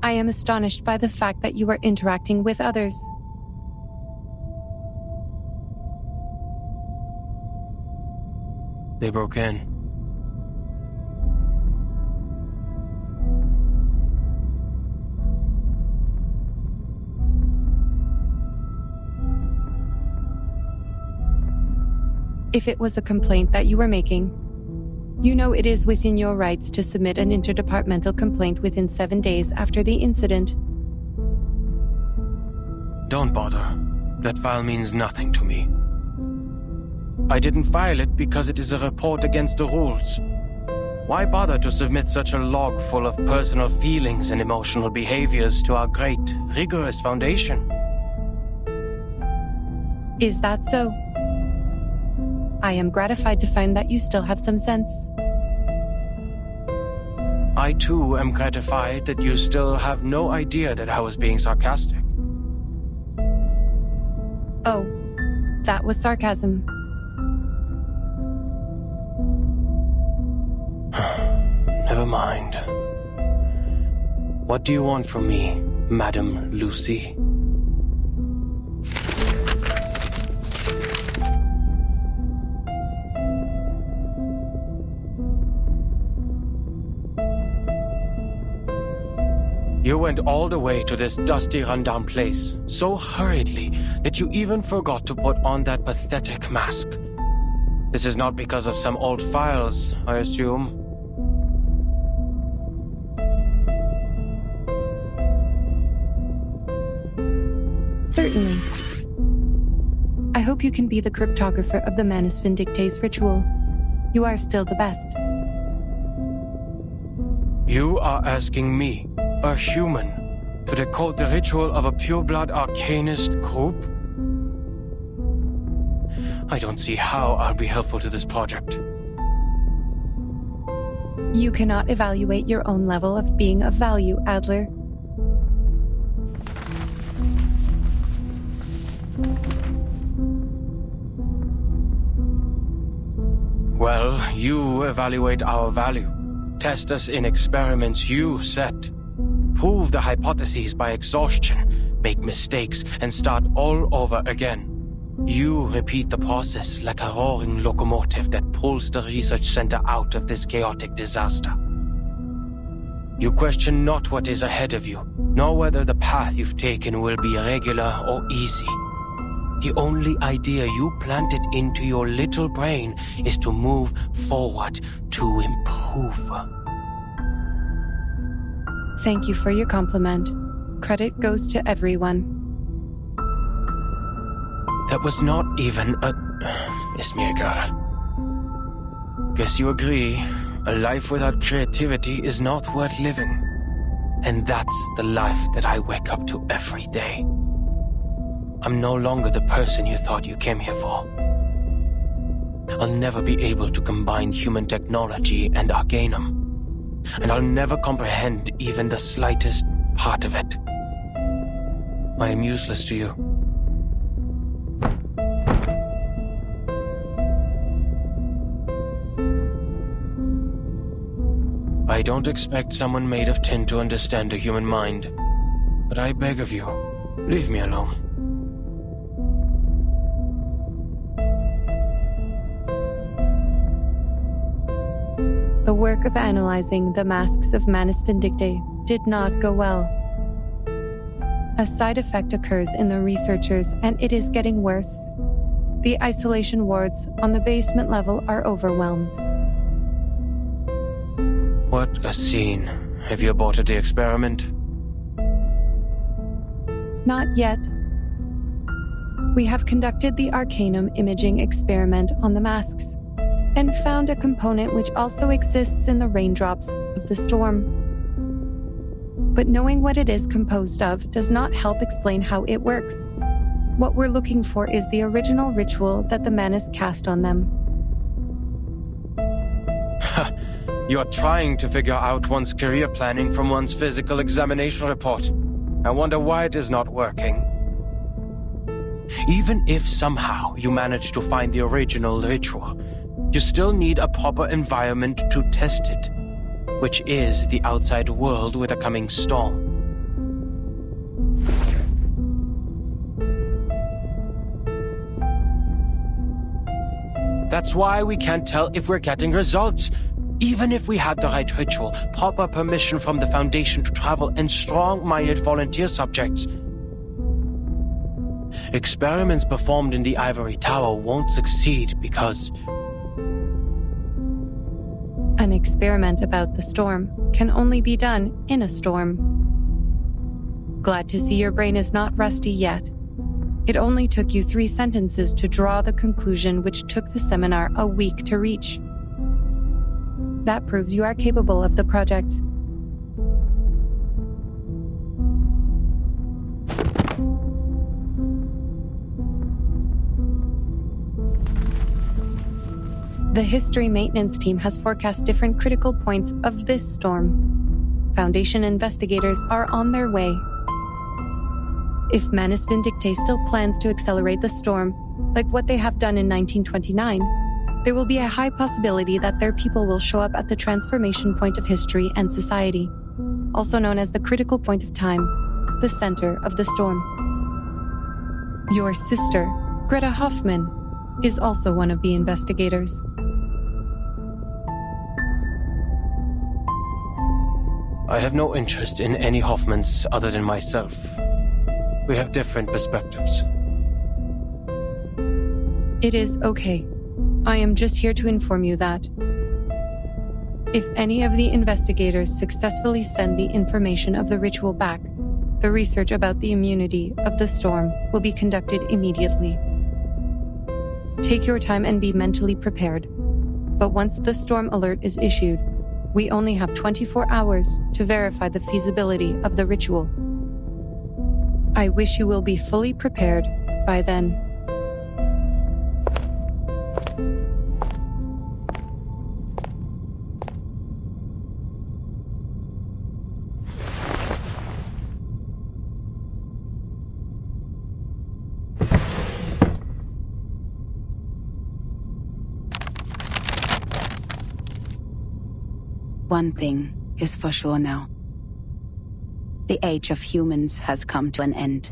I am astonished by the fact that you are interacting with others. They broke in. If it was a complaint that you were making, you know it is within your rights to submit an interdepartmental complaint within 7 days after the incident. Don't bother. That file means nothing to me. I didn't file it because it is a report against the rules. Why bother to submit such a log full of personal feelings and emotional behaviors to our great, rigorous foundation? Is that so? I am gratified to find that you still have some sense. I too am gratified that you still have no idea that I was being sarcastic. Oh, that was sarcasm. Never mind. What do you want from me, Madam Lucy? You went all the way to this dusty, rundown place so hurriedly that you even forgot to put on that pathetic mask. This is not because of some old files, I assume. Certainly. I hope you can be the cryptographer of the Manus Vindictae's ritual. You are still the best. You are asking me, a human, to decode the ritual of a pureblood arcanist group? I don't see how I'll be helpful to this project. You cannot evaluate your own level of being of value, Adler. Well, you evaluate our value. Test us in experiments you set. Prove the hypotheses by exhaustion, make mistakes, and start all over again. You repeat the process like a roaring locomotive that pulls the research center out of this chaotic disaster. You question not what is ahead of you, nor whether the path you've taken will be regular or easy. The only idea you planted into your little brain is to move forward, to improve. Thank you for your compliment. Credit goes to everyone. That was not even a... Smirgal. Guess you agree, a life without creativity is not worth living. And that's the life that I wake up to every day. I'm no longer the person you thought you came here for. I'll never be able to combine human technology and Arcanum. And I'll never comprehend even the slightest part of it. I am useless to you. I don't expect someone made of tin to understand a human mind. But I beg of you, leave me alone. The work of analyzing the masks of Manus Vindictae did not go well. A side effect occurs in the researchers, and it is getting worse. The isolation wards on the basement level are overwhelmed. What a scene. Have you aborted the experiment? Not yet. We have conducted the Arcanum imaging experiment on the masks, and found a component which also exists in the raindrops of the storm. But knowing what it is composed of does not help explain how it works. What we're looking for is the original ritual that the Manus cast on them. You're trying to figure out one's career planning from one's physical examination report. I wonder why it is not working. Even if somehow you manage to find the original ritual, you still need a proper environment to test it, which is the outside world with a coming storm. That's why we can't tell if we're getting results. Even if we had the right ritual, proper permission from the Foundation to travel, and strong-minded volunteer subjects, experiments performed in the Ivory Tower won't succeed because... An experiment about the storm can only be done in a storm. Glad to see your brain is not rusty yet. It only took you 3 sentences to draw the conclusion which took the seminar a week to reach. That proves you are capable of the project. The History Maintenance Team has forecast different critical points of this storm. Foundation investigators are on their way. If Manus Vindicte still plans to accelerate the storm, like what they have done in 1929, there will be a high possibility that their people will show up at the transformation point of history and society, also known as the critical point of time, the center of the storm. Your sister, Greta Hoffman, is also one of the investigators. I have no interest in any Hoffmans other than myself. We have different perspectives. It is okay. I am just here to inform you that if any of the investigators successfully send the information of the ritual back, the research about the immunity of the storm will be conducted immediately. Take your time and be mentally prepared. But once the storm alert is issued, we only have 24 hours to verify the feasibility of the ritual. I wish you will be fully prepared by then. One thing is for sure now. The age of humans has come to an end.